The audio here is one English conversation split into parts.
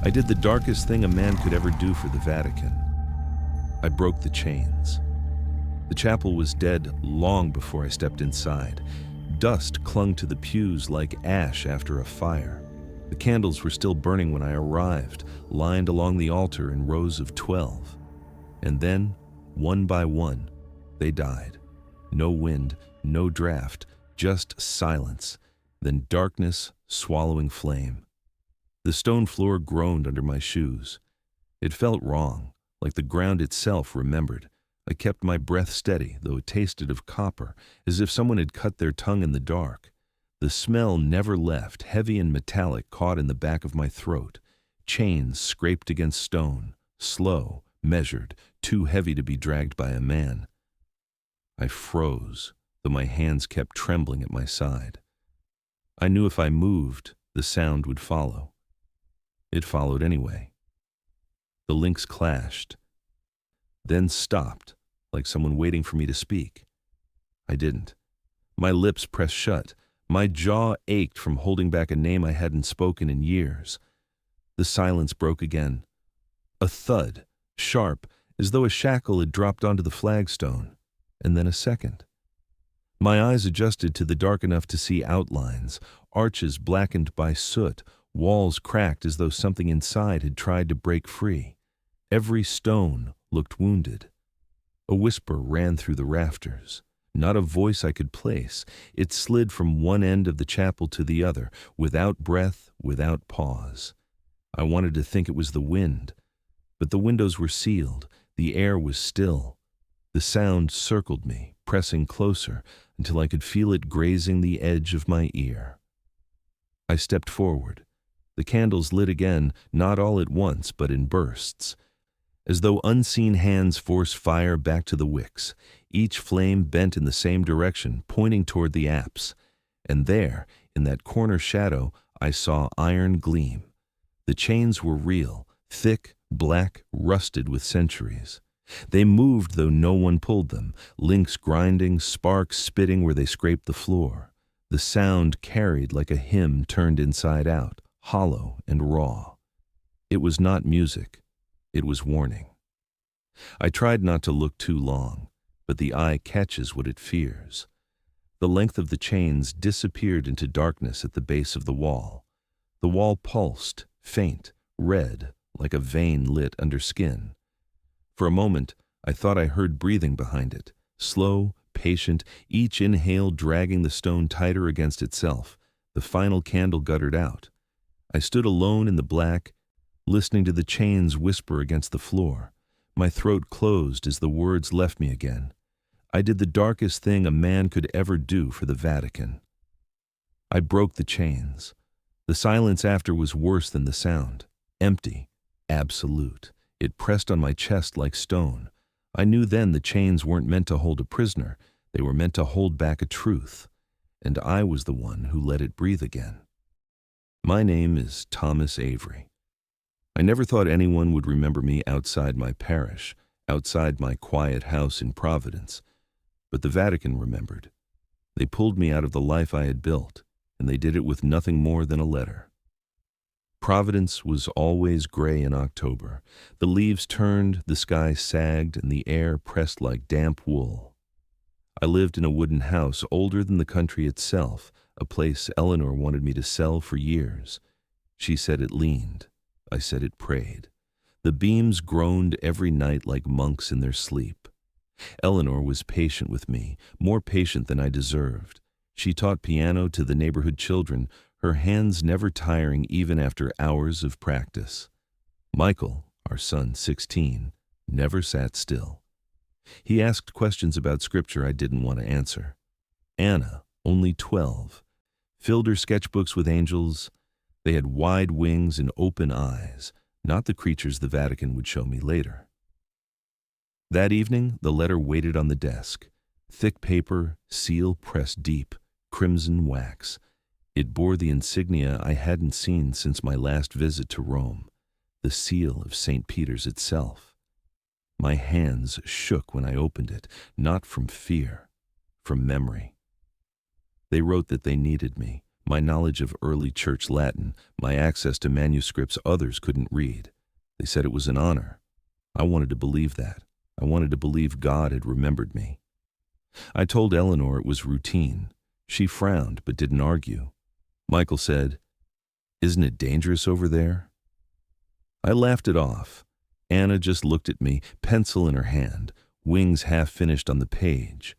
I did the darkest thing a man could ever do for the Vatican. I broke the chains. The chapel was dead long before I stepped inside. Dust clung to the pews like ash after a fire. The candles were still burning when I arrived, lined along the altar in rows of 12. And then, one by one, they died. No wind, no draft, just silence, then darkness swallowing flame. The stone floor groaned under my shoes. It felt wrong, like the ground itself remembered. I kept my breath steady, though it tasted of copper, as if someone had cut their tongue in the dark. The smell never left, heavy and metallic, caught in the back of my throat. Chains scraped against stone, slow, measured, too heavy to be dragged by a man. I froze, though my hands kept trembling at my side. I knew if I moved, the sound would follow. It followed anyway. The links clashed, then stopped, like someone waiting for me to speak. I didn't. My lips pressed shut. My jaw ached from holding back a name I hadn't spoken in years. The silence broke again. A thud, sharp, as though a shackle had dropped onto the flagstone, and then a second. My eyes adjusted to the dark enough to see outlines, arches blackened by soot, walls cracked as though something inside had tried to break free. Every stone looked wounded. A whisper ran through the rafters. Not a voice I could place. It slid from one end of the chapel to the other, without breath, without pause. I wanted to think it was the wind, but the windows were sealed. The air was still. The sound circled me, pressing closer, until I could feel it grazing the edge of my ear. I stepped forward. The candles lit again, not all at once, but in bursts. As though unseen hands forced fire back to the wicks, each flame bent in the same direction, pointing toward the apse. And there, in that corner shadow, I saw iron gleam. The chains were real, thick, black, rusted with centuries. They moved though no one pulled them, links grinding, sparks spitting where they scraped the floor. The sound carried like a hymn turned inside out, hollow and raw. It was not music. It was warning. I tried not to look too long, but the eye catches what it fears. The length of the chains disappeared into darkness at the base of the wall. The wall pulsed, faint, red, like a vein lit under skin. For a moment, I thought I heard breathing behind it, slow, patient, each inhale dragging the stone tighter against itself. The final candle guttered out. I stood alone in the black, listening to the chains whisper against the floor. My throat closed as the words left me again. I did the darkest thing a man could ever do for the Vatican. I broke the chains. The silence after was worse than the sound. Empty, absolute. It pressed on my chest like stone. I knew then the chains weren't meant to hold a prisoner. They were meant to hold back a truth. And I was the one who let it breathe again. My name is Thomas Avery. I never thought anyone would remember me outside my parish, outside my quiet house in Providence. But the Vatican remembered. They pulled me out of the life I had built, and they did it with nothing more than a letter. Providence was always gray in October. The leaves turned, the sky sagged, and the air pressed like damp wool. I lived in a wooden house older than the country itself, a place Eleanor wanted me to sell for years. She said it leaned. I said it prayed. The beams groaned every night like monks in their sleep. Eleanor was patient with me, more patient than I deserved. She taught piano to the neighborhood children, her hands never tiring even after hours of practice. Michael, our son, 16, never sat still. He asked questions about scripture I didn't want to answer. Anna, only 12, filled her sketchbooks with angels. They had wide wings and open eyes, not the creatures the Vatican would show me later. That evening, the letter waited on the desk. Thick paper, seal pressed deep, crimson wax. It bore the insignia I hadn't seen since my last visit to Rome, the seal of St. Peter's itself. My hands shook when I opened it, not from fear, from memory. They wrote that they needed me, My knowledge of early church Latin, my access to manuscripts others couldn't read. They said it was an honor. I wanted to believe that. I wanted to believe God had remembered me. I told Eleanor it was routine. She frowned but didn't argue. Michael said, "Isn't it dangerous over there?" I laughed it off. Anna just looked at me, pencil in her hand, wings half finished on the page.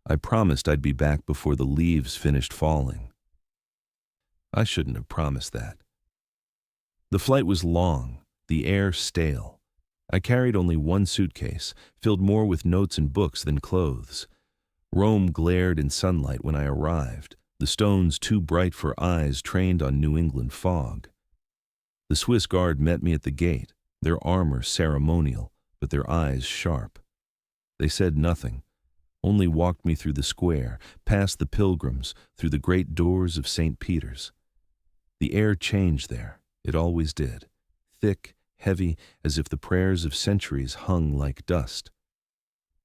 I promised I'd be back before the leaves finished falling. I shouldn't have promised that. The flight was long, the air stale. I carried only one suitcase, filled more with notes and books than clothes. Rome glared in sunlight when I arrived, the stones too bright for eyes trained on New England fog. The Swiss guard met me at the gate, their armor ceremonial, but their eyes sharp. They said nothing, only walked me through the square, past the pilgrims, through the great doors of St. Peter's. The air changed there, it always did, thick, heavy, as if the prayers of centuries hung like dust.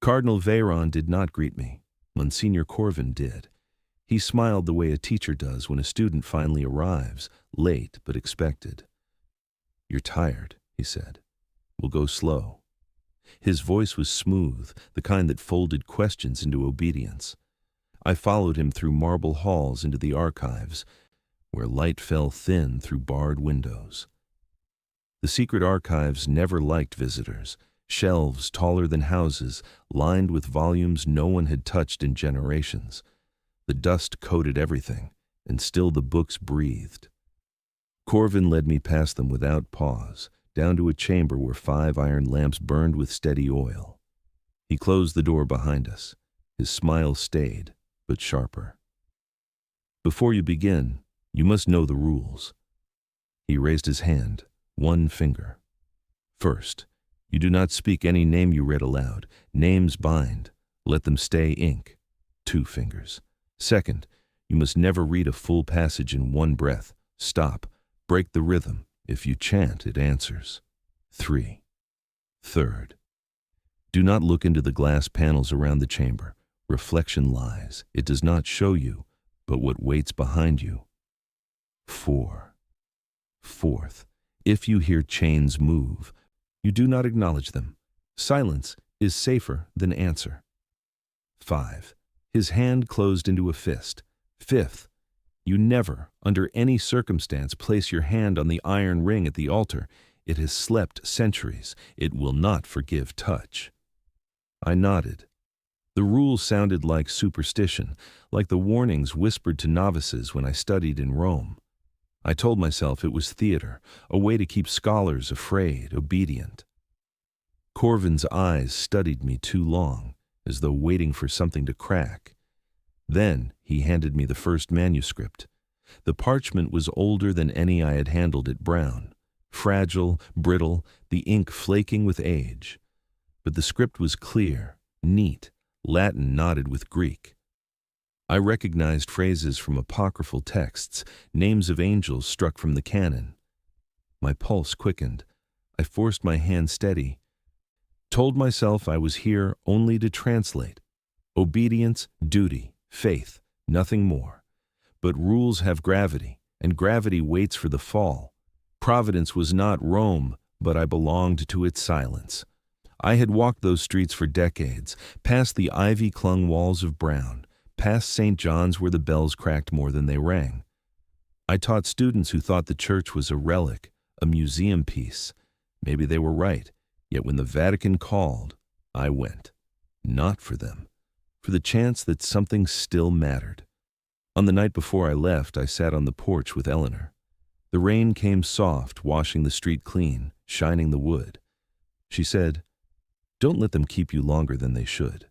Cardinal Veyron did not greet me. Monsignor Corvin did. He smiled the way a teacher does when a student finally arrives, late but expected. "You're tired," he said. "We'll go slow." His voice was smooth, the kind that folded questions into obedience. I followed him through marble halls into the archives, where light fell thin through barred windows. The secret archives never liked visitors. Shelves taller than houses, lined with volumes no one had touched in generations. The dust coated everything, and still the books breathed. Corvin led me past them without pause, down to a chamber where 5 iron lamps burned with steady oil. He closed the door behind us. His smile stayed, but sharper. "Before you begin, you must know the rules." He raised his hand, one finger. "First, you do not speak any name you read aloud. Names bind. Let them stay ink." 2 fingers. "Second, you must never read a full passage in one breath. Stop. Break the rhythm. If you chant, it answers." 3. Third, do not look into the glass panels around the chamber. Reflection lies. It does not show you, but what waits behind you. 4. Fourth, if you hear chains move, you do not acknowledge them. Silence is safer than answer. 5. His hand closed into a fist. 5th, you never, under any circumstance, place your hand on the iron ring at the altar. It has slept centuries. It will not forgive touch. I nodded. The rules sounded like superstition, like the warnings whispered to novices when I studied in Rome. I told myself it was theater, a way to keep scholars afraid, obedient. Corvin's eyes studied me too long, as though waiting for something to crack. Then he handed me the first manuscript. The parchment was older than any I had handled at Brown. Fragile, brittle, the ink flaking with age. But the script was clear, neat, Latin knotted with Greek. I recognized phrases from apocryphal texts, names of angels struck from the canon. My pulse quickened. I forced my hand steady. Told myself I was here only to translate. Obedience, duty, faith, nothing more. But rules have gravity, and gravity waits for the fall. Providence was not Rome, but I belonged to its silence. I had walked those streets for decades, past the ivy-clung walls of Brown, past St. John's where the bells cracked more than they rang. I taught students who thought the church was a relic, a museum piece. Maybe they were right, yet when the Vatican called, I went. Not for them, for the chance that something still mattered. On the night before I left, I sat on the porch with Eleanor. The rain came soft, washing the street clean, shining the wood. She said, "Don't let them keep you longer than they should."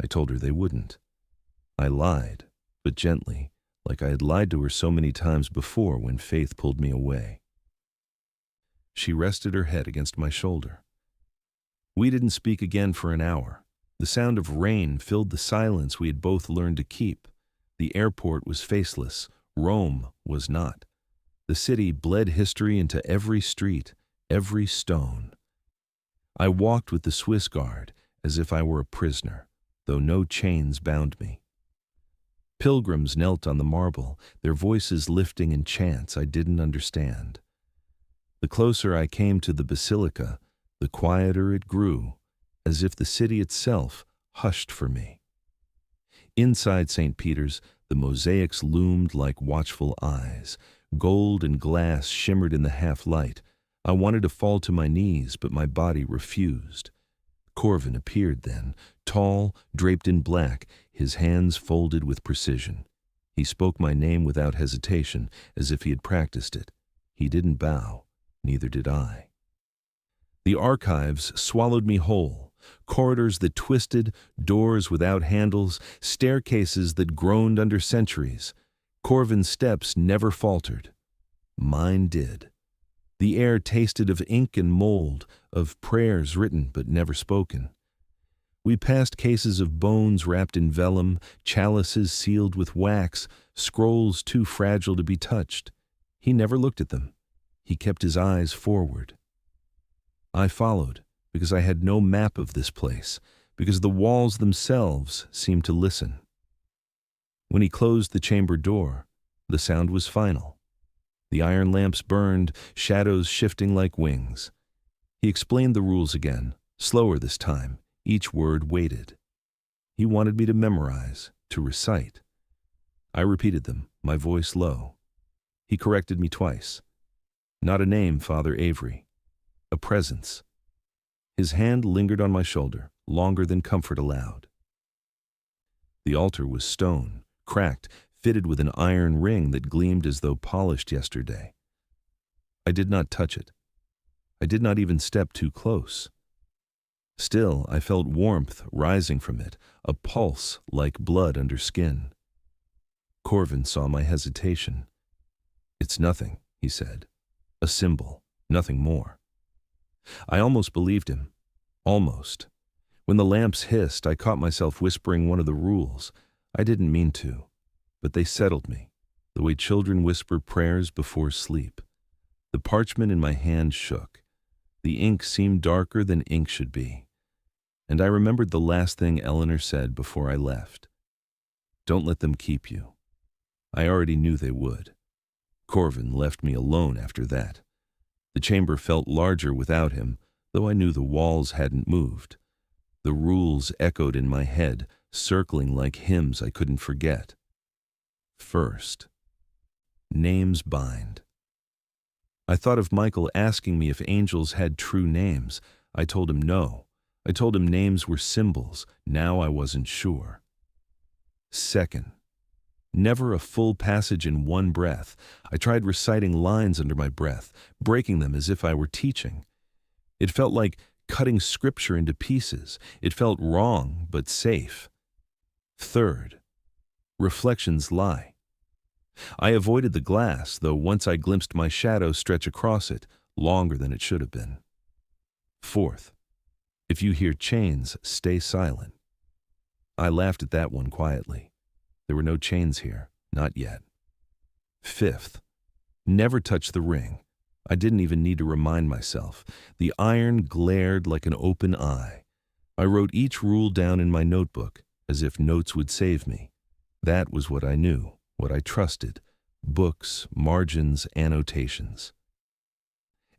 I told her they wouldn't. I lied, but gently, like I had lied to her so many times before when faith pulled me away. She rested her head against my shoulder. We didn't speak again for an hour. The sound of rain filled the silence we had both learned to keep. The airport was faceless. Rome was not. The city bled history into every street, every stone. I walked with the Swiss guard as if I were a prisoner, though no chains bound me. Pilgrims knelt on the marble, their voices lifting in chants I didn't understand. The closer I came to the basilica, the quieter it grew, as if the city itself hushed for me. Inside St. Peter's, the mosaics loomed like watchful eyes. Gold and glass shimmered in the half-light. I wanted to fall to my knees, but my body refused. Corvin appeared then, tall, draped in black, his hands folded with precision. He spoke my name without hesitation, as if he had practiced it. He didn't bow, neither did I. The archives swallowed me whole. Corridors that twisted, doors without handles, staircases that groaned under centuries. Corvin's steps never faltered. Mine did. The air tasted of ink and mold, of prayers written but never spoken. We passed cases of bones wrapped in vellum, chalices sealed with wax, scrolls too fragile to be touched. He never looked at them. He kept his eyes forward. I followed, because I had no map of this place, because the walls themselves seemed to listen. When he closed the chamber door, the sound was final. The iron lamps burned, shadows shifting like wings. He explained the rules again, slower this time, each word weighted. He wanted me to memorize, to recite. I repeated them, my voice low. He corrected me twice. Not a name, Father Avery. A presence. His hand lingered on my shoulder, longer than comfort allowed. The altar was stone, cracked, fitted with an iron ring that gleamed as though polished yesterday. I did not touch it. I did not even step too close. Still, I felt warmth rising from it, a pulse like blood under skin. Corvin saw my hesitation. "It's nothing," he said. "A symbol, nothing more." I almost believed him. Almost. When the lamps hissed, I caught myself whispering one of the rules. I didn't mean to, but they settled me, the way children whisper prayers before sleep. The parchment in my hand shook. The ink seemed darker than ink should be. And I remembered the last thing Eleanor said before I left. "Don't let them keep you." I already knew they would. Corvin left me alone after that. The chamber felt larger without him, though I knew the walls hadn't moved. The rules echoed in my head, circling like hymns I couldn't forget. First, names bind. I thought of Michael asking me if angels had true names. I told him no. I told him names were symbols. Now I wasn't sure. Second, never a full passage in one breath. I tried reciting lines under my breath, breaking them as if I were teaching. It felt like cutting scripture into pieces. It felt wrong, but safe. Third, reflections lie. I avoided the glass, though once I glimpsed my shadow stretch across it, longer than it should have been. Fourth, if you hear chains, stay silent. I laughed at that one quietly. There were no chains here, not yet. Fifth, never touch the ring. I didn't even need to remind myself. The iron glared like an open eye. I wrote each rule down in my notebook, as if notes would save me. That was what I knew, what I trusted. Books, margins, annotations.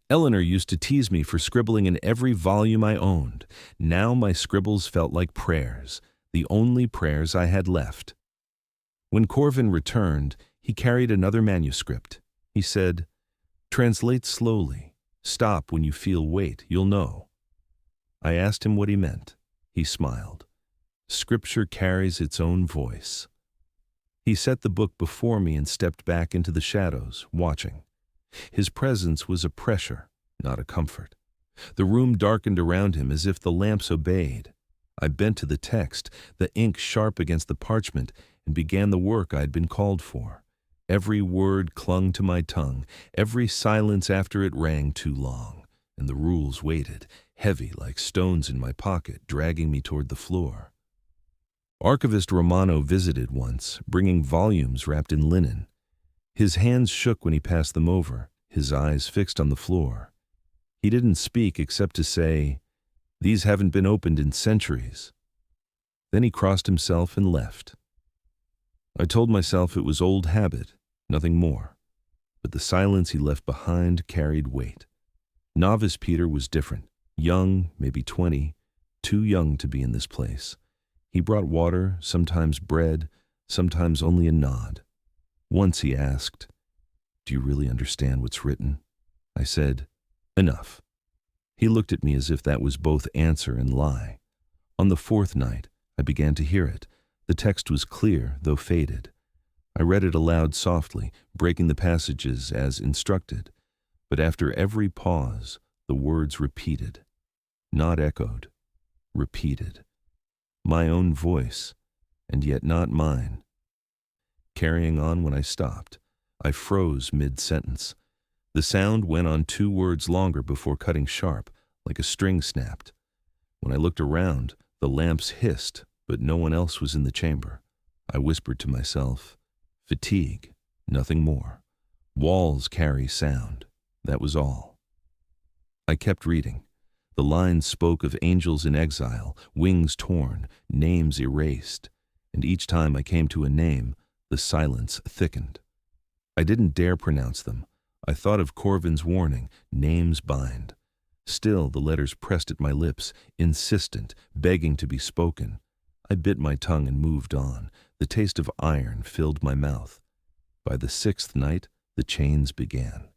Eleanor used to tease me for scribbling in every volume I owned. Now my scribbles felt like prayers, the only prayers I had left. When Corvin returned, he carried another manuscript. He said, "Translate slowly. Stop when you feel weight, you'll know." I asked him what he meant. He smiled. Scripture carries its own voice. He set the book before me and stepped back into the shadows, watching. His presence was a pressure, not a comfort. The room darkened around him as if the lamps obeyed. I bent to the text, the ink sharp against the parchment, and began the work I had been called for. Every word clung to my tongue, every silence after it rang too long, and the rules waited, heavy like stones in my pocket, dragging me toward the floor. Archivist Romano visited once, bringing volumes wrapped in linen. His hands shook when he passed them over, his eyes fixed on the floor. He didn't speak except to say, "These haven't been opened in centuries." Then he crossed himself and left. I told myself it was old habit, nothing more. But the silence he left behind carried weight. Novice Peter was different. Young, maybe 20, too young to be in this place. He brought water, sometimes bread, sometimes only a nod. Once he asked, "Do you really understand what's written?" I said, "Enough." He looked at me as if that was both answer and lie. On the fourth night, I began to hear it. The text was clear, though faded. I read it aloud softly, breaking the passages as instructed. But after every pause, the words repeated. Not echoed, repeated. My own voice, and yet not mine. Carrying on when I stopped, I froze mid-sentence. The sound went on 2 words longer before cutting sharp, like a string snapped. When I looked around, the lamps hissed, but no one else was in the chamber. I whispered to myself, "Fatigue, nothing more. Walls carry sound." That was all. I kept reading. The lines spoke of angels in exile, wings torn, names erased, and each time I came to a name, the silence thickened. I didn't dare pronounce them. I thought of Corvin's warning, names bind. Still, the letters pressed at my lips, insistent, begging to be spoken. I bit my tongue and moved on. The taste of iron filled my mouth. By the 6th night, the chains began.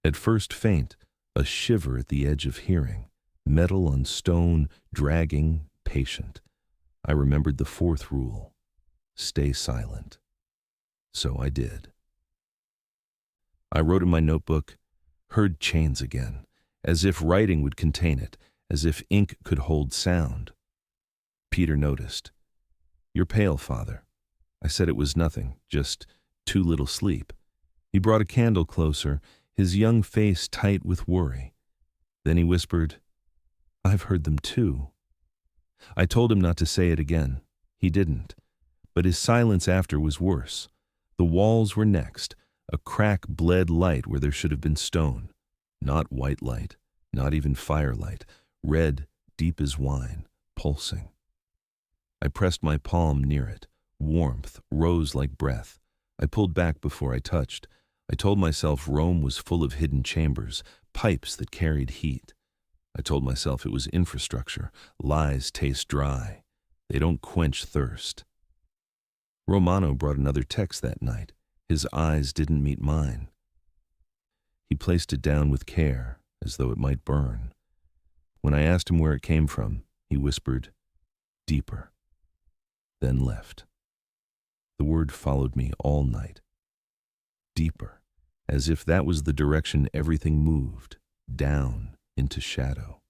At first faint, a shiver at the edge of hearing, metal on stone, dragging, patient. I remembered the 4th rule, stay silent. So I did. I wrote in my notebook, heard chains again, as if writing would contain it, as if ink could hold sound. Peter noticed. "You're pale, Father." I said it was nothing, just too little sleep. He brought a candle closer, his young face tight with worry. Then he whispered, "I've heard them too." I told him not to say it again. He didn't. But his silence after was worse. The walls were next. A crack bled light where there should have been stone. Not white light, not even firelight. Red, deep as wine, pulsing. I pressed my palm near it. Warmth rose like breath. I pulled back before I touched. I told myself Rome was full of hidden chambers, pipes that carried heat. I told myself it was infrastructure. Lies taste dry. They don't quench thirst. Romano brought another text that night. His eyes didn't meet mine. He placed it down with care, as though it might burn. When I asked him where it came from, he whispered, "Deeper," then left. The word followed me all night. Deeper, as if that was the direction everything moved, down into shadow.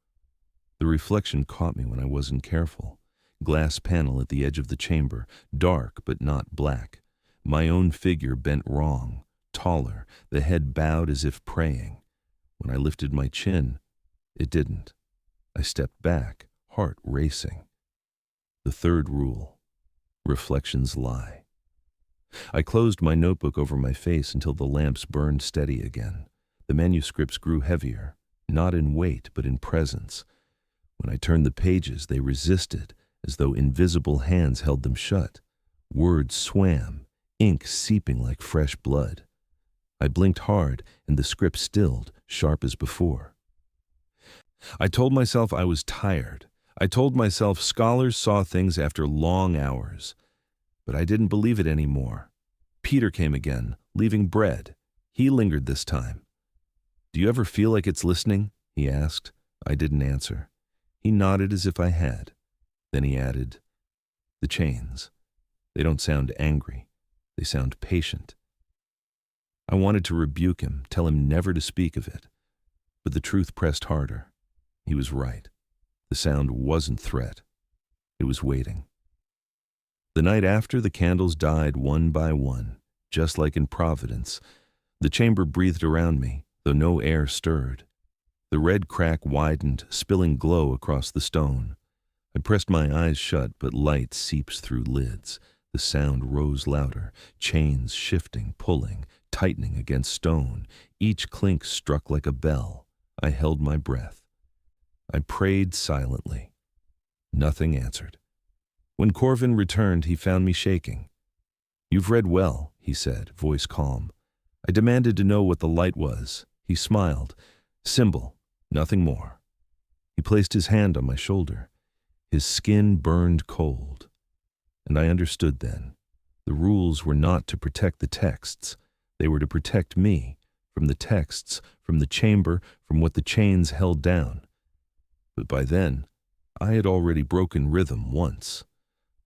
The reflection caught me when I wasn't careful. Glass panel at the edge of the chamber, dark but not black. My own figure bent wrong, taller, the head bowed as if praying. When I lifted my chin, it didn't. I stepped back, heart racing. The 3rd rule, reflections lie. I closed my notebook over my face until the lamps burned steady again. The manuscripts grew heavier, not in weight but in presence. When I turned the pages, they resisted, as though invisible hands held them shut. Words swam, ink seeping like fresh blood. I blinked hard, and the script stilled, sharp as before. I told myself I was tired. I told myself scholars saw things after long hours. But I didn't believe it anymore. Peter came again, leaving bread. He lingered this time. "Do you ever feel like it's listening?" he asked. I didn't answer. He nodded as if I had. Then he added, "The chains. They don't sound angry. They sound patient." I wanted to rebuke him, tell him never to speak of it. But the truth pressed harder. He was right. The sound wasn't threat. It was waiting. The night after, the candles died one by one, just like in Providence. The chamber breathed around me, though no air stirred. The red crack widened, spilling glow across the stone. I pressed my eyes shut, but light seeps through lids. The sound rose louder, chains shifting, pulling, tightening against stone. Each clink struck like a bell. I held my breath. I prayed silently. Nothing answered. When Corvin returned, he found me shaking. "You've read well," he said, voice calm. I demanded to know what the light was. He smiled. "Symbol, nothing more." He placed his hand on my shoulder. His skin burned cold. And I understood then. The rules were not to protect the texts. They were to protect me, from the texts, from the chamber, from what the chains held down. But by then, I had already broken rhythm once.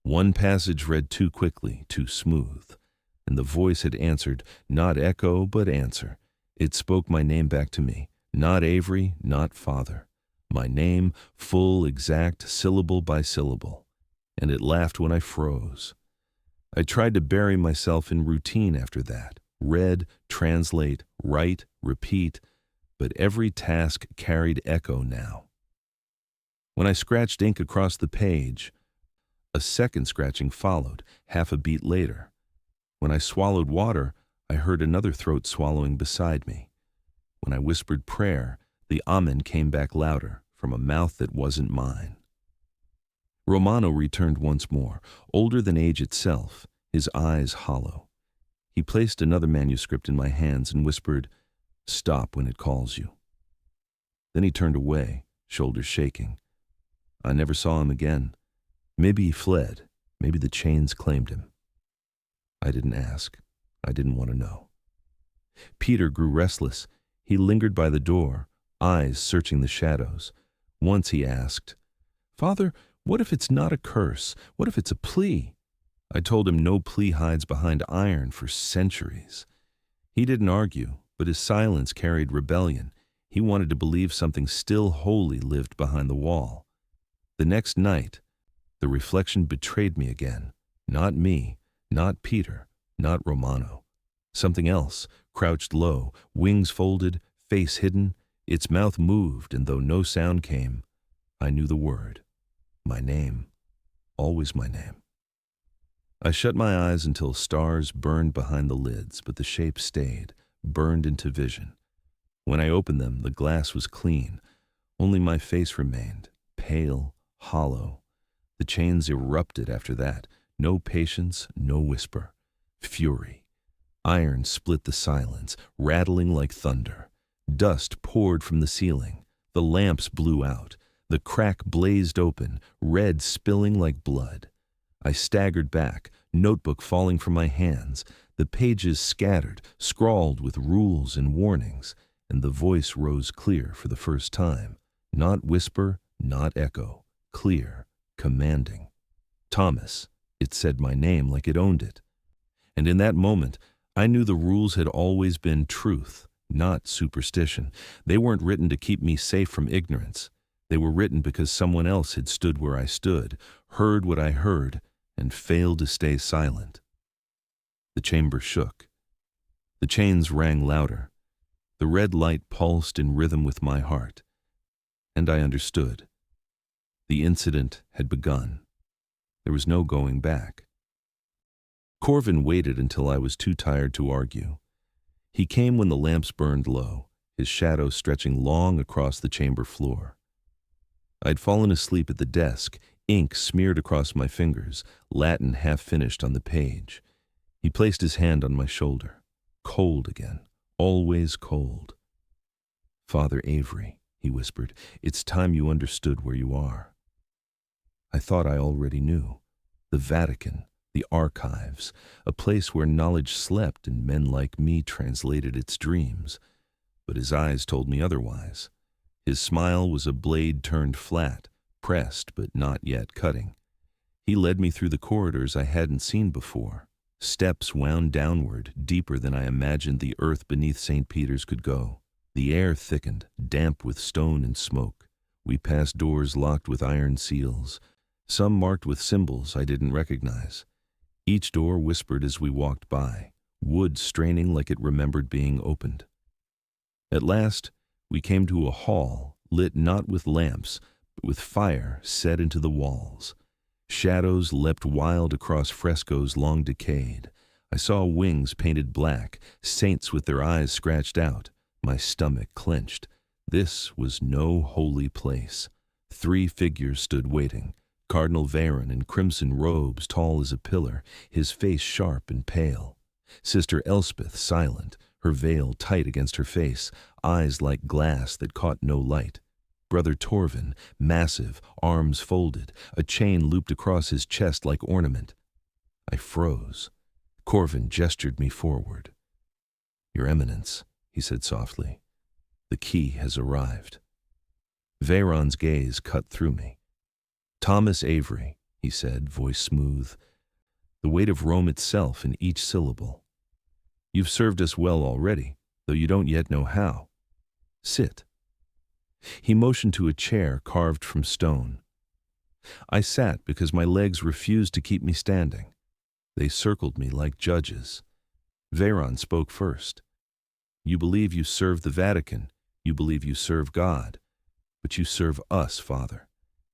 One passage read too quickly, too smooth. And the voice had answered, not echo, but answer. It spoke my name back to me, not Avery, not father. My name, full, exact, syllable by syllable. And it laughed when I froze. I tried to bury myself in routine after that. Read, translate, write, repeat. But every task carried echo now. When I scratched ink across the page, a second scratching followed, half a beat later. When I swallowed water, I heard another throat swallowing beside me. When I whispered prayer, the amen came back louder, from a mouth that wasn't mine. Romano returned once more, older than age itself, his eyes hollow. He placed another manuscript in my hands and whispered, "Stop when it calls you." Then he turned away, shoulders shaking. I never saw him again. Maybe he fled. Maybe the chains claimed him. I didn't ask. I didn't want to know. Peter grew restless. He lingered by the door, eyes searching the shadows. Once he asked, "Father, what if it's not a curse? What if it's a plea?" I told him no plea hides behind iron for centuries. He didn't argue, but his silence carried rebellion. He wanted to believe something still holy lived behind the wall. The next night, the reflection betrayed me again. Not me, not Peter, not Romano. Something else, crouched low, wings folded, face hidden. Its mouth moved, and though no sound came, I knew the word. My name. Always my name. I shut my eyes until stars burned behind the lids, but the shape stayed, burned into vision. When I opened them, the glass was clean. Only my face remained, pale, hollow. The chains erupted after that. No patience, no whisper. Fury. Iron split the silence, rattling like thunder. Dust poured from the ceiling. The lamps blew out. The crack blazed open, red spilling like blood. I staggered back, notebook falling from my hands. The pages scattered, scrawled with rules and warnings, and the voice rose clear for the first time. Not whisper, not echo. Clear, commanding. Thomas. It said my name like it owned it. And in that moment, I knew the rules had always been truth, not superstition. They weren't written to keep me safe from ignorance. They were written because someone else had stood where I stood, heard what I heard, and failed to stay silent. The chamber shook. The chains rang louder. The red light pulsed in rhythm with my heart. And I understood. The incident had begun. There was no going back. Corvin waited until I was too tired to argue. He came when the lamps burned low, his shadow stretching long across the chamber floor. I'd fallen asleep at the desk, ink smeared across my fingers, Latin half-finished on the page. He placed his hand on my shoulder. Cold again, always cold. "Father Avery," he whispered, "it's time you understood where you are." I thought I already knew. The Vatican, the archives, a place where knowledge slept and men like me translated its dreams. But his eyes told me otherwise. His smile was a blade turned flat, pressed but not yet cutting. He led me through the corridors I hadn't seen before. Steps wound downward, deeper than I imagined the earth beneath St. Peter's could go. The air thickened, damp with stone and smoke. We passed doors locked with iron seals, some marked with symbols I didn't recognize. Each door whispered as we walked by, wood straining like it remembered being opened. At last, we came to a hall lit not with lamps, but with fire set into the walls. Shadows leapt wild across frescoes long decayed. I saw wings painted black, saints with their eyes scratched out. My stomach clenched. This was no holy place. 3 figures stood waiting, Cardinal Veyron in crimson robes, tall as a pillar, his face sharp and pale. Sister Elspeth silent, her veil tight against her face, eyes like glass that caught no light. Brother Torvin, massive, arms folded, a chain looped across his chest like ornament. I froze. Corvin gestured me forward. "Your Eminence," he said softly, "the key has arrived." Veyron's gaze cut through me. "Thomas Avery," he said, voice smooth, the weight of Rome itself in each syllable. "You've served us well already, though you don't yet know how. Sit." He motioned to a chair carved from stone. I sat because my legs refused to keep me standing. They circled me like judges. Veyron spoke first. "You believe you serve the Vatican, you believe you serve God, but you serve us, Father,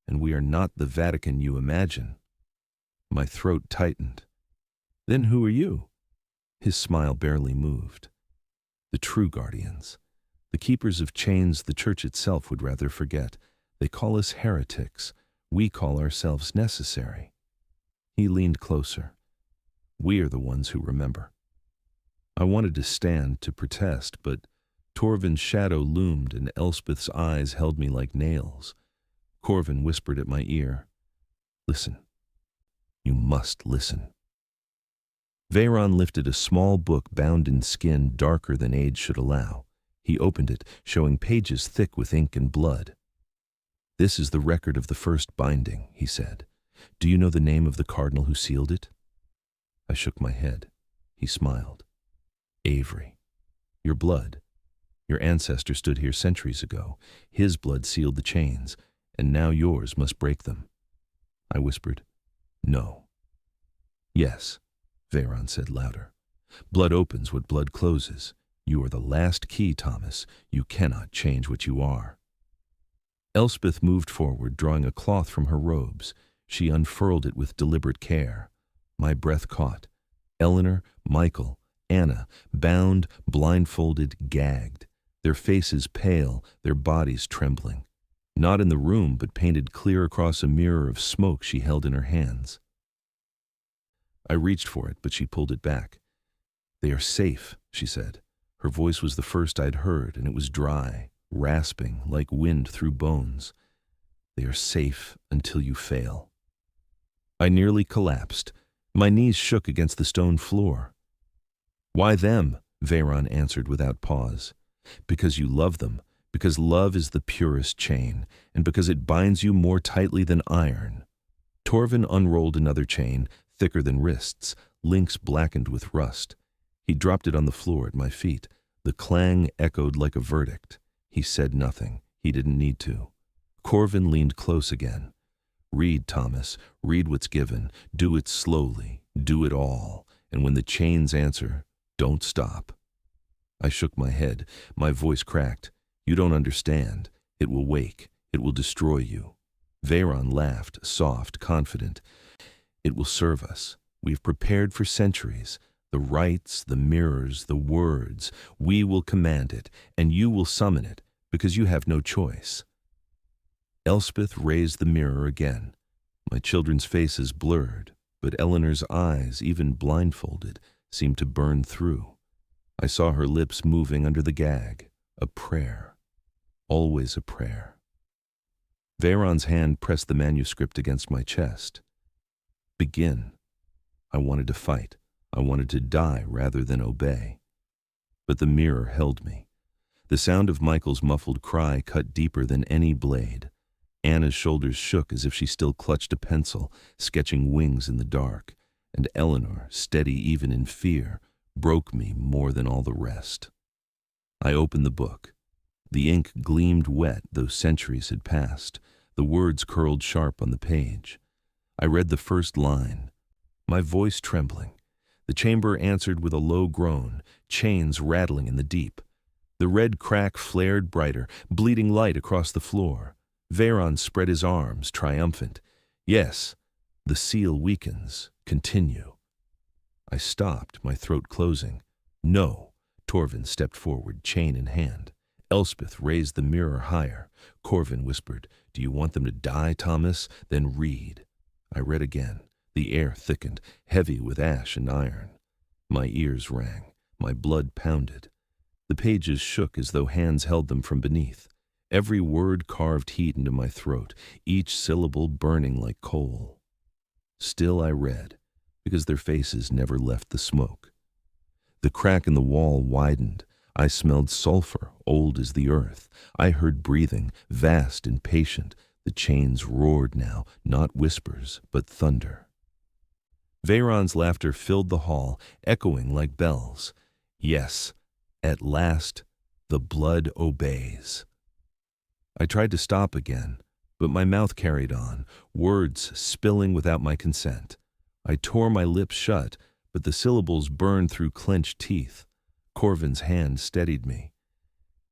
and we are not the Vatican you imagine." My throat tightened. "Then who are you?" His smile barely moved. "The true guardians. The keepers of chains the Church itself would rather forget. They call us heretics. We call ourselves necessary." He leaned closer. "We are the ones who remember." I wanted to stand, to protest, but Torvin's shadow loomed and Elspeth's eyes held me like nails. Corvin whispered at my ear, "Listen. You must listen." Veyron lifted a small book bound in skin darker than age should allow. He opened it, showing pages thick with ink and blood. "This is the record of the first binding," he said. "Do you know the name of the cardinal who sealed it?" I shook my head. He smiled. "Avery. Your blood. Your ancestor stood here centuries ago. His blood sealed the chains, and now yours must break them." I whispered, "No." "Yes," Veyron said louder. "Blood opens what blood closes. You are the last key, Thomas. You cannot change what you are." Elspeth moved forward, drawing a cloth from her robes. She unfurled it with deliberate care. My breath caught. Eleanor, Michael, Anna, bound, blindfolded, gagged, their faces pale, their bodies trembling. Not in the room, but painted clear across a mirror of smoke she held in her hands. I reached for it, but she pulled it back. "They are safe," she said. Her voice was the first I'd heard, and it was dry, rasping, like wind through bones. "They are safe until you fail." I nearly collapsed. My knees shook against the stone floor. "Why them?" Veyron answered without pause. "Because you love them, because love is the purest chain, and because it binds you more tightly than iron." Torvin unrolled another chain, thicker than wrists, links blackened with rust. He dropped it on the floor at my feet. The clang echoed like a verdict. He said nothing. He didn't need to. Corvin leaned close again. "Read, Thomas. Read what's given. Do it slowly. Do it all. And when the chains answer, don't stop." I shook my head. My voice cracked. "You don't understand. It will wake. It will destroy you." Veyron laughed, soft, confident. "It will serve us. We've prepared for centuries. The rites, the mirrors, the words. We will command it, and you will summon it, because you have no choice." Elspeth raised the mirror again. My children's faces blurred, but Eleanor's eyes, even blindfolded, seemed to burn through. I saw her lips moving under the gag. A prayer. Always a prayer. Veyron's hand pressed the manuscript against my chest. "Begin." I wanted to fight. I wanted to die rather than obey. But the mirror held me. The sound of Michael's muffled cry cut deeper than any blade. Anna's shoulders shook as if she still clutched a pencil, sketching wings in the dark. And Eleanor, steady even in fear, broke me more than all the rest. I opened the book. The ink gleamed wet, though centuries had passed. The words curled sharp on the page. I read the first line, my voice trembling. The chamber answered with a low groan, chains rattling in the deep. The red crack flared brighter, bleeding light across the floor. Veyron spread his arms, triumphant. "Yes, the seal weakens. Continue." I stopped, my throat closing. "No." Torvin stepped forward, chain in hand. Elspeth raised the mirror higher. Corvin whispered, "Do you want them to die, Thomas? Then read." I read again. The air thickened, heavy with ash and iron. My ears rang. My blood pounded. The pages shook as though hands held them from beneath. Every word carved heat into my throat, each syllable burning like coal. Still I read, because their faces never left the smoke. The crack in the wall widened. I smelled sulfur, old as the earth. I heard breathing, vast and patient. The chains roared now, not whispers, but thunder. Veyron's laughter filled the hall, echoing like bells. Yes, at last, the blood obeys. I tried to stop again, but my mouth carried on, words spilling without my consent. I tore my lips shut, but the syllables burned through clenched teeth. Corvin's hand steadied me.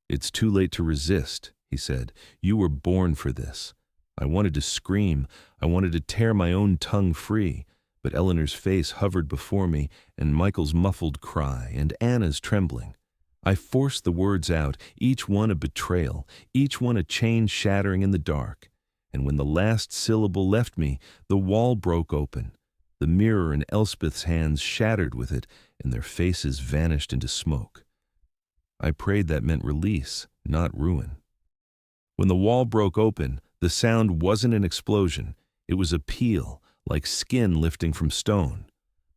"It's too late to resist," he said. "You were born for this." I wanted to scream. I wanted to tear my own tongue free, but Eleanor's face hovered before me, and Michael's muffled cry, and Anna's trembling. I forced the words out, each one a betrayal, each one a chain shattering in the dark. And when the last syllable left me, the wall broke open. The mirror in Elspeth's hands shattered with it, and their faces vanished into smoke. I prayed that meant release, not ruin. When the wall broke open, the sound wasn't an explosion. It was a peal, like skin lifting from stone.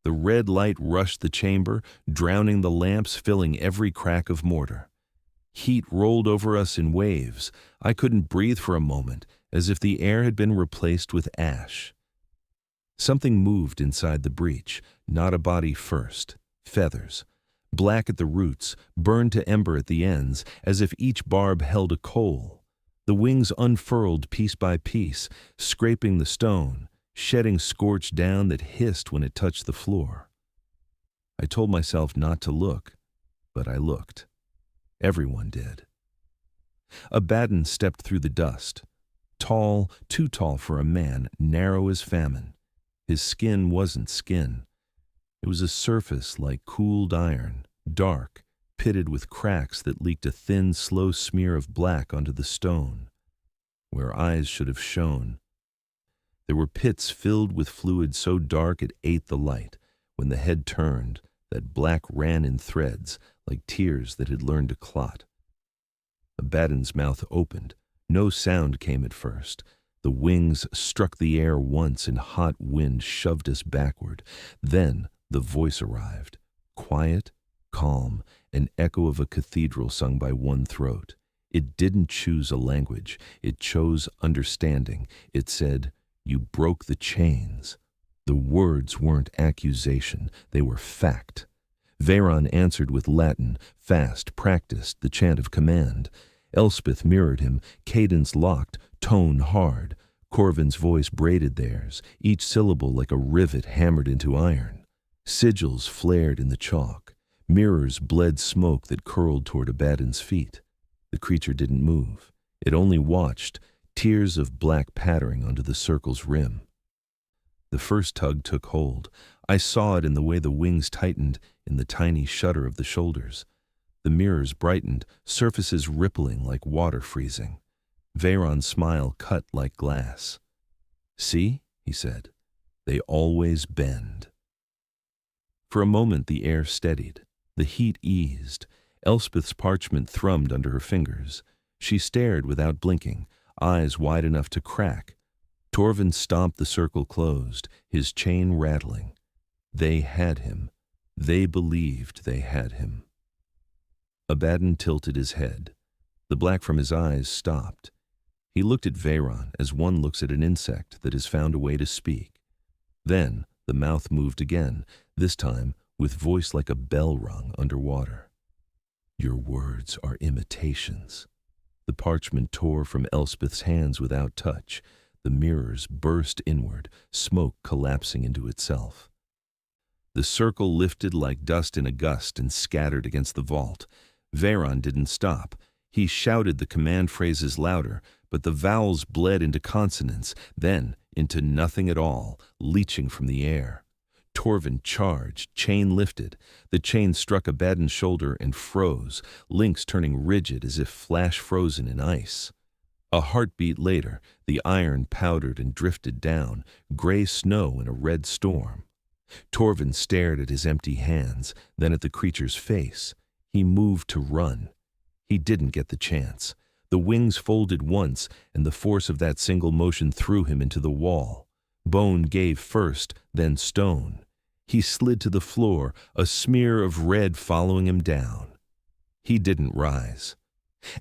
The red light rushed the chamber, drowning the lamps, filling every crack of mortar. Heat rolled over us in waves. I couldn't breathe for a moment, as if the air had been replaced with ash. Something moved inside the breach, not a body first. Feathers. Black at the roots, burned to ember at the ends, as if each barb held a coal. The wings unfurled piece by piece, scraping the stone, shedding scorched down that hissed when it touched the floor. I told myself not to look, but I looked. Everyone did. Abaddon stepped through the dust. Tall, too tall for a man, narrow as famine. His skin wasn't skin. It was a surface like cooled iron, dark, pitted with cracks that leaked a thin, slow smear of black onto the stone, where eyes should have shone. There were pits filled with fluid so dark it ate the light. When the head turned, that black ran in threads, like tears that had learned to clot. Abaddon's mouth opened. No sound came at first. The wings struck the air once and hot wind shoved us backward. Then the voice arrived, quiet, calm, an echo of a cathedral sung by one throat. It didn't choose a language. It chose understanding. It said, "You broke the chains." The words weren't accusation. They were fact. Veyron answered with Latin, fast, practiced, the chant of command. Elspeth mirrored him, cadence locked, tone hard. Corvin's voice braided theirs, each syllable like a rivet hammered into iron. Sigils flared in the chalk. Mirrors bled smoke that curled toward Abaddon's feet. The creature didn't move. It only watched, tears of black pattering onto the circle's rim. The first tug took hold. I saw it in the way the wings tightened, in the tiny shudder of the shoulders. The mirrors brightened, surfaces rippling like water freezing. Veyron's smile cut like glass. "See," he said, "they always bend." For a moment the air steadied. The heat eased. Elspeth's parchment thrummed under her fingers. She stared without blinking, eyes wide enough to crack. Torvin stomped the circle closed, his chain rattling. They had him. They believed they had him. Abaddon tilted his head. The black from his eyes stopped. He looked at Veyron as one looks at an insect that has found a way to speak. Then the mouth moved again, this time with voice like a bell rung underwater. "Your words are imitations." The parchment tore from Elspeth's hands without touch. The mirrors burst inward, smoke collapsing into itself. The circle lifted like dust in a gust and scattered against the vault. Veyron didn't stop. He shouted the command phrases louder, but the vowels bled into consonants, then into nothing at all, leaching from the air. Torvin charged, chain lifted. The chain struck Abaddon's shoulder and froze, links turning rigid as if flash-frozen in ice. A heartbeat later, the iron powdered and drifted down, gray snow in a red storm. Torvin stared at his empty hands, then at the creature's face. He moved to run. He didn't get the chance. The wings folded once, and the force of that single motion threw him into the wall. Bone gave first, then stone. He slid to the floor, a smear of red following him down. He didn't rise.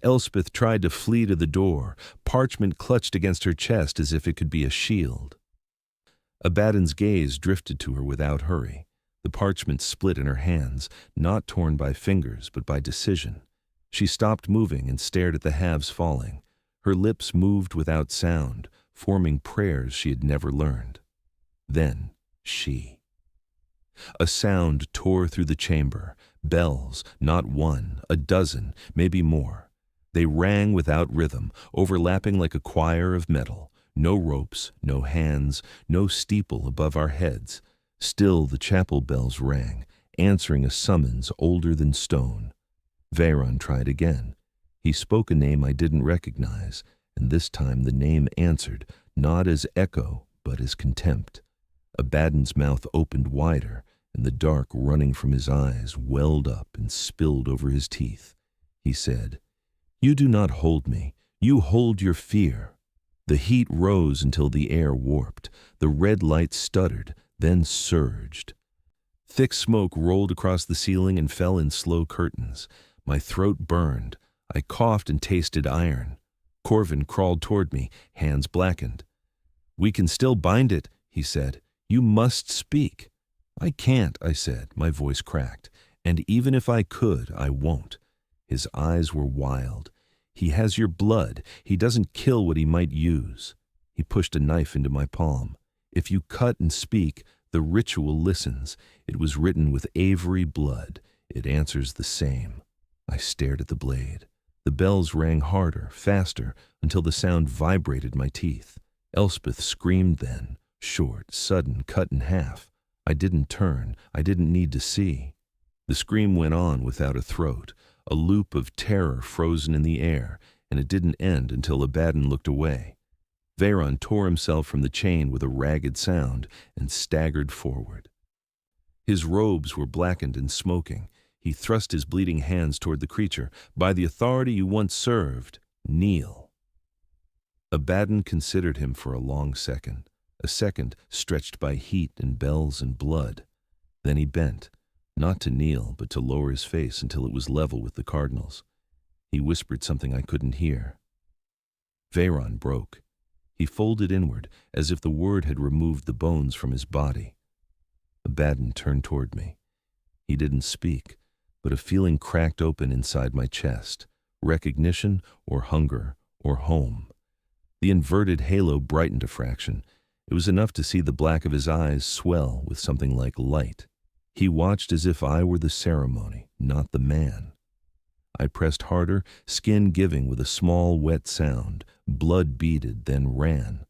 Elspeth tried to flee to the door, parchment clutched against her chest as if it could be a shield. Abaddon's gaze drifted to her without hurry. The parchment split in her hands, not torn by fingers, but by decision. She stopped moving and stared at the halves falling. Her lips moved without sound, forming prayers she had never learned. Then, she. A sound tore through the chamber. Bells, not one, a dozen, maybe more. They rang without rhythm, overlapping like a choir of metal. No ropes, no hands, no steeple above our heads. Still the chapel bells rang, answering a summons older than stone. Veyron tried again. He spoke a name I didn't recognize, and this time the name answered, not as echo, but as contempt. Abaddon's mouth opened wider, and the dark running from his eyes welled up and spilled over his teeth. He said, "You do not hold me. You hold your fear." The heat rose until the air warped. The red light stuttered, then surged. Thick smoke rolled across the ceiling and fell in slow curtains. My throat burned. I coughed and tasted iron. Corvin crawled toward me, hands blackened. "We can still bind it," he said. "You must speak." "I can't," I said, my voice cracked. "And even if I could, I won't." His eyes were wild. "He has your blood. He doesn't kill what he might use." He pushed a knife into my palm. "If you cut and speak, the ritual listens. It was written with Avery blood. It answers the same." I stared at the blade. The bells rang harder, faster, until the sound vibrated my teeth. Elspeth screamed then, short, sudden, cut in half. I didn't turn. I didn't need to see. The scream went on without a throat, a loop of terror frozen in the air, and it didn't end until Abaddon looked away. Veyron tore himself from the chain with a ragged sound and staggered forward. His robes were blackened and smoking. He thrust his bleeding hands toward the creature. "By the authority you once served, kneel." Abaddon considered him for a long second, a second stretched by heat and bells and blood. Then he bent, not to kneel, but to lower his face until it was level with the cardinal's. He whispered something I couldn't hear. Veyron broke. He folded inward, as if the word had removed the bones from his body. Abaddon turned toward me. He didn't speak, but a feeling cracked open inside my chest. Recognition, or hunger, or home. The inverted halo brightened a fraction. It was enough to see the black of his eyes swell with something like light. He watched as if I were the ceremony, not the man. I pressed harder, skin giving with a small, wet sound. Blood beaded, then ran.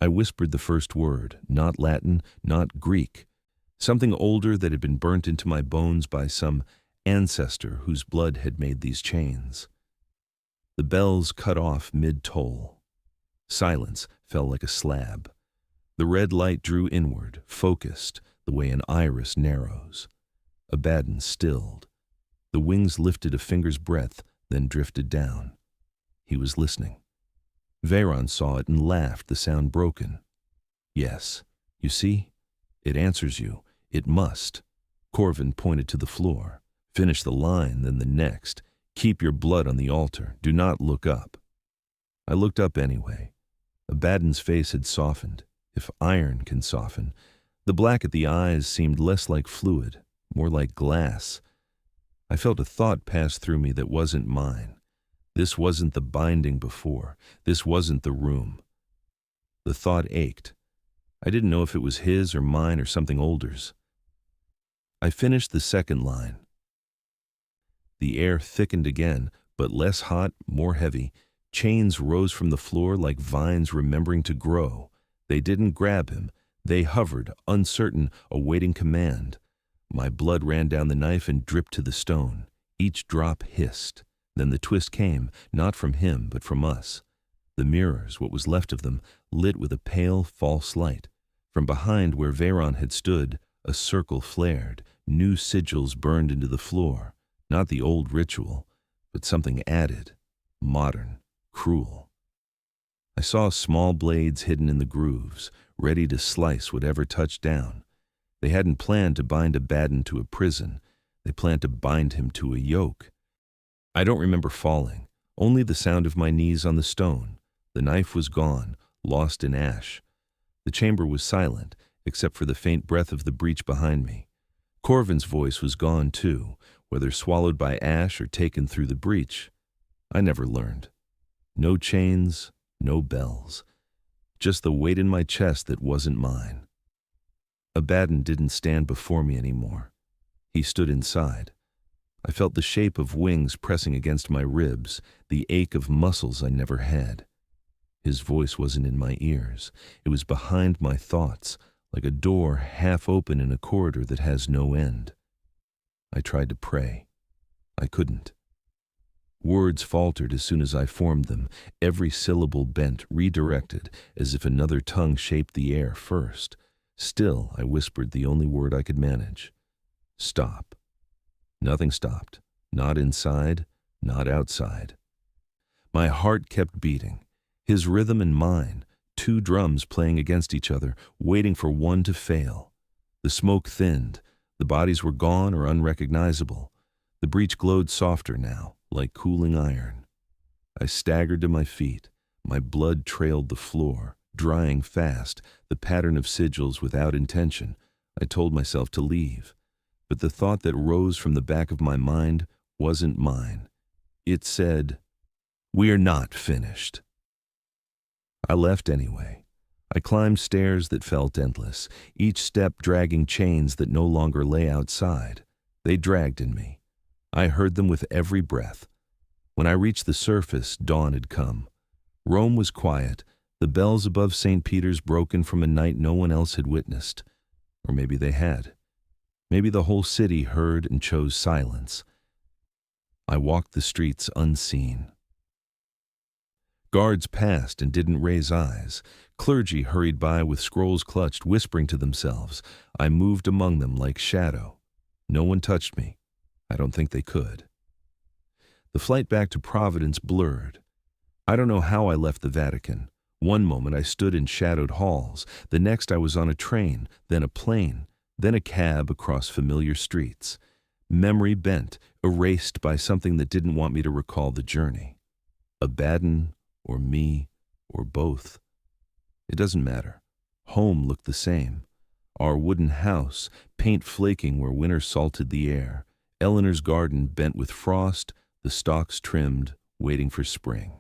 I whispered the first word, not Latin, not Greek. Something older that had been burnt into my bones by some ancestor whose blood had made these chains. The bells cut off mid-toll. Silence fell like a slab. The red light drew inward, focused, the way an iris narrows. Abaddon stilled. The wings lifted a finger's breadth, then drifted down. He was listening. Veyron saw it and laughed, the sound broken. "Yes, you see? It answers you. It must." Corvin pointed to the floor. "Finish the line, then the next. Keep your blood on the altar. Do not look up." I looked up anyway. Abaddon's face had softened, if iron can soften. The black at the eyes seemed less like fluid, more like glass. I felt a thought pass through me that wasn't mine. This wasn't the binding before. This wasn't the room. The thought ached. I didn't know if it was his or mine or something older's. I finished the second line. The air thickened again, but less hot, more heavy. Chains rose from the floor like vines remembering to grow. They didn't grab him. They hovered, uncertain, awaiting command. My blood ran down the knife and dripped to the stone. Each drop hissed. Then the twist came, not from him, but from us. The mirrors, what was left of them, lit with a pale, false light. From behind where Veyron had stood, a circle flared. New sigils burned into the floor. Not the old ritual, but something added, modern, cruel. I saw small blades hidden in the grooves, ready to slice whatever touched down. They hadn't planned to bind Abaddon to a prison. They planned to bind him to a yoke. I don't remember falling, only the sound of my knees on the stone. The knife was gone, lost in ash. The chamber was silent, except for the faint breath of the breach behind me. Corvin's voice was gone too, whether swallowed by ash or taken through the breach. I never learned. No chains, no bells. Just the weight in my chest that wasn't mine. Abaddon didn't stand before me anymore. He stood inside. I felt the shape of wings pressing against my ribs, the ache of muscles I never had. His voice wasn't in my ears. It was behind my thoughts, like a door half open in a corridor that has no end. I tried to pray. I couldn't. Words faltered as soon as I formed them, every syllable bent, redirected, as if another tongue shaped the air first. Still, I whispered the only word I could manage. Stop. Nothing stopped. Not inside, not outside. My heart kept beating. His rhythm and mine, two drums playing against each other, waiting for one to fail. The smoke thinned. The bodies were gone or unrecognizable. The breach glowed softer now, like cooling iron. I staggered to my feet. My blood trailed the floor, drying fast, the pattern of sigils without intention. I told myself to leave. But the thought that rose from the back of my mind wasn't mine. It said, "We're not finished." I left anyway. I climbed stairs that felt endless, each step dragging chains that no longer lay outside. They dragged in me. I heard them with every breath. When I reached the surface, dawn had come. Rome was quiet, the bells above St. Peter's broken from a night no one else had witnessed. Or maybe they had. Maybe the whole city heard and chose silence. I walked the streets unseen. Guards passed and didn't raise eyes. Clergy hurried by with scrolls clutched, whispering to themselves. I moved among them like shadow. No one touched me. I don't think they could. The flight back to Providence blurred. I don't know how I left the Vatican. One moment I stood in shadowed halls. The next I was on a train, then a plane, then a cab across familiar streets. Memory bent, erased by something that didn't want me to recall the journey. Abaddon, or me, or both. It doesn't matter. Home looked the same. Our wooden house, paint flaking where winter salted the air. Eleanor's garden bent with frost, the stalks trimmed, waiting for spring.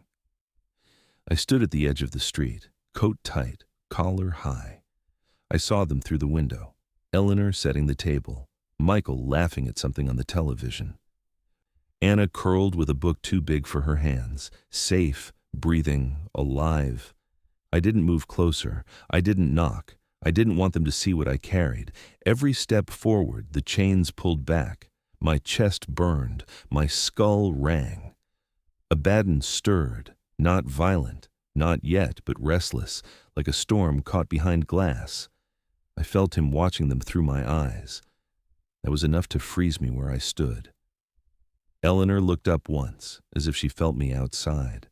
I stood at the edge of the street, coat tight, collar high. I saw them through the window. Eleanor setting the table, Michael laughing at something on the television. Anna curled with a book too big for her hands, safe, breathing, alive. I didn't move closer. I didn't knock. I didn't want them to see what I carried. Every step forward, the chains pulled back. My chest burned. My skull rang. Abaddon stirred, not violent, not yet, but restless, like a storm caught behind glass. I felt him watching them through my eyes. That was enough to freeze me where I stood. Eleanor looked up once, as if she felt me outside.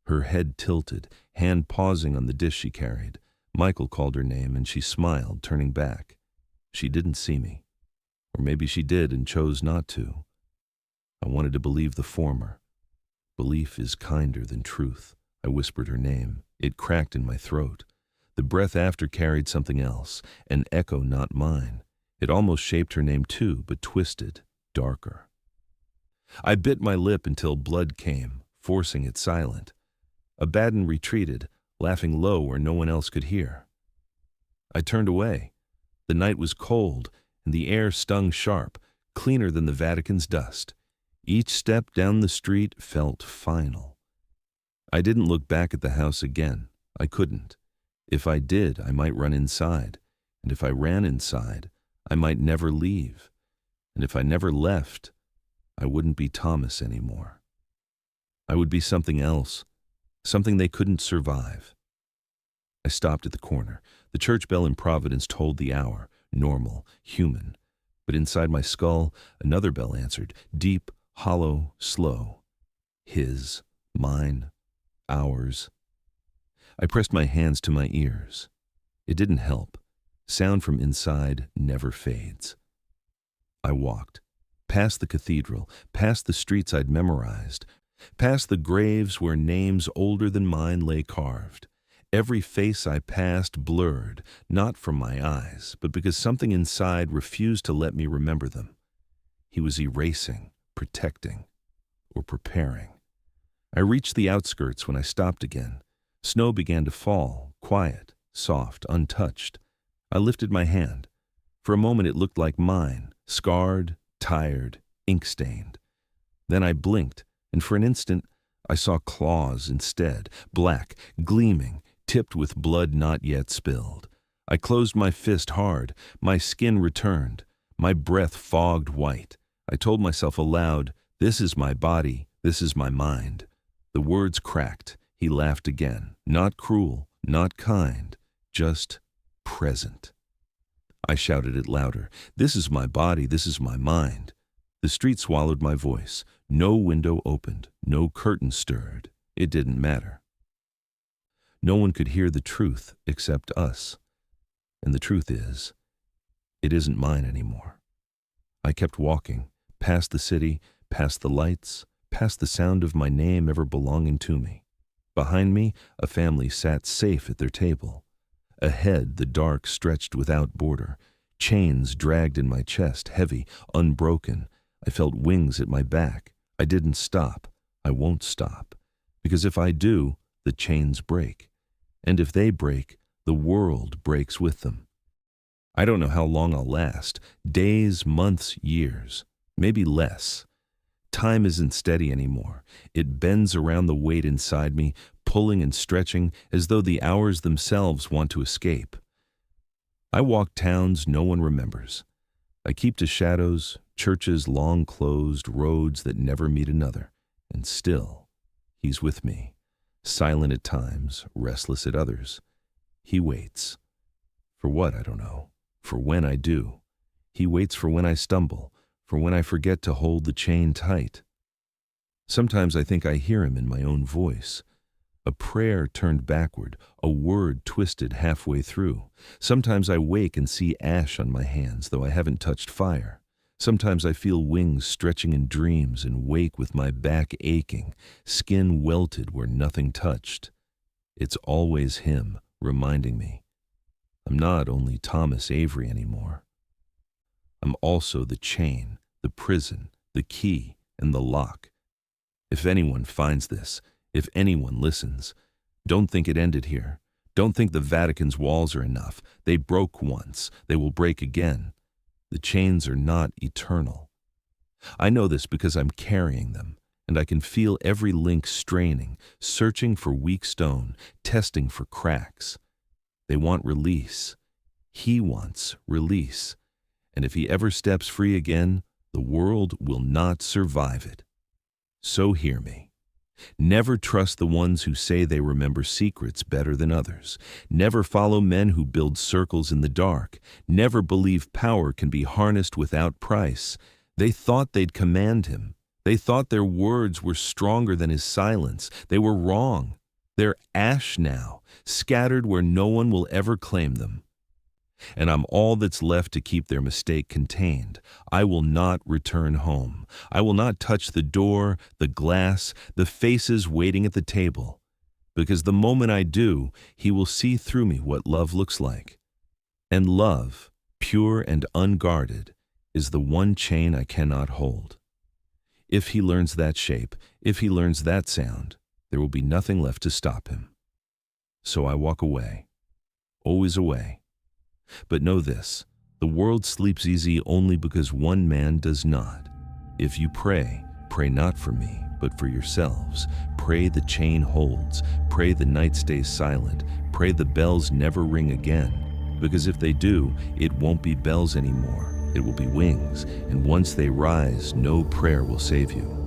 Her head tilted, hand pausing on the dish she carried. Michael called her name, and she smiled, turning back. She didn't see me. Or maybe she did and chose not to. I wanted to believe the former. Belief is kinder than truth. I whispered her name. It cracked in my throat. The breath after carried something else, an echo not mine. It almost shaped her name too, but twisted, darker. I bit my lip until blood came, forcing it silent. Abaddon retreated, laughing low where no one else could hear. I turned away. The night was cold, and the air stung sharp, cleaner than the Vatican's dust. Each step down the street felt final. I didn't look back at the house again. I couldn't. If I did, I might run inside. And if I ran inside, I might never leave. And if I never left, I wouldn't be Thomas anymore. I would be something else, something they couldn't survive. I stopped at the corner. The church bell in Providence tolled the hour, normal, human. But inside my skull, another bell answered, deep, hollow, slow. His, mine, ours. I pressed my hands to my ears. It didn't help. Sound from inside never fades. I walked, past the cathedral, past the streets I'd memorized, past the graves where names older than mine lay carved. Every face I passed blurred, not from my eyes, but because something inside refused to let me remember them. He was erasing, protecting, or preparing. I reached the outskirts when I stopped again. Snow began to fall, quiet, soft, untouched. I lifted my hand. For a moment it looked like mine, scarred, tired, ink-stained. Then I blinked, and for an instant I saw claws instead, black, gleaming, tipped with blood not yet spilled. I closed my fist hard. My skin returned. My breath fogged white. I told myself aloud, "This is my body, this is my mind." The words cracked. He laughed again. Not cruel, not kind, just present. I shouted it louder. "This is my body, this is my mind." The street swallowed my voice. No window opened, no curtain stirred. It didn't matter. No one could hear the truth except us. And the truth is, it isn't mine anymore. I kept walking, past the city, past the lights, past the sound of my name ever belonging to me. Behind me, a family sat safe at their table. Ahead, the dark stretched without border. Chains dragged in my chest, heavy, unbroken. I felt wings at my back. I didn't stop. I won't stop. Because if I do, the chains break. And if they break, the world breaks with them. I don't know how long I'll last. Days, months, years. Maybe less. Time isn't steady anymore. It bends around the weight inside me, pulling and stretching as though the hours themselves want to escape. I walk towns no one remembers. I keep to shadows, churches long closed, roads that never meet another. And still, he's with me. Silent at times, restless at others. He waits. For what, I don't know. For when I do. He waits for when I stumble, for when I forget to hold the chain tight. Sometimes I think I hear him in my own voice. A prayer turned backward, a word twisted halfway through. Sometimes I wake and see ash on my hands, though I haven't touched fire. Sometimes I feel wings stretching in dreams and wake with my back aching, skin welted where nothing touched. It's always him reminding me. I'm not only Thomas Avery anymore. I'm also the chain, the prison, the key, and the lock. If anyone finds this, if anyone listens, don't think it ended here. Don't think the Vatican's walls are enough. They broke once. They will break again. The chains are not eternal. I know this because I'm carrying them, and I can feel every link straining, searching for weak stone, testing for cracks. They want release. He wants release. And if he ever steps free again, the world will not survive it. So hear me. Never trust the ones who say they remember secrets better than others. Never follow men who build circles in the dark. Never believe power can be harnessed without price. They thought they'd command him. They thought their words were stronger than his silence. They were wrong. They're ash now, scattered where no one will ever claim them. And I'm all that's left to keep their mistake contained. I will not return home. I will not touch the door, the glass, the faces waiting at the table. Because the moment I do, he will see through me what love looks like. And love, pure and unguarded, is the one chain I cannot hold. If he learns that shape, if he learns that sound, there will be nothing left to stop him. So I walk away, always away. But know this, the world sleeps easy only because one man does not. If you pray, pray not for me, but for yourselves. Pray the chain holds. Pray the night stays silent. Pray the bells never ring again. Because if they do, it won't be bells anymore. It will be wings, and once they rise, no prayer will save you.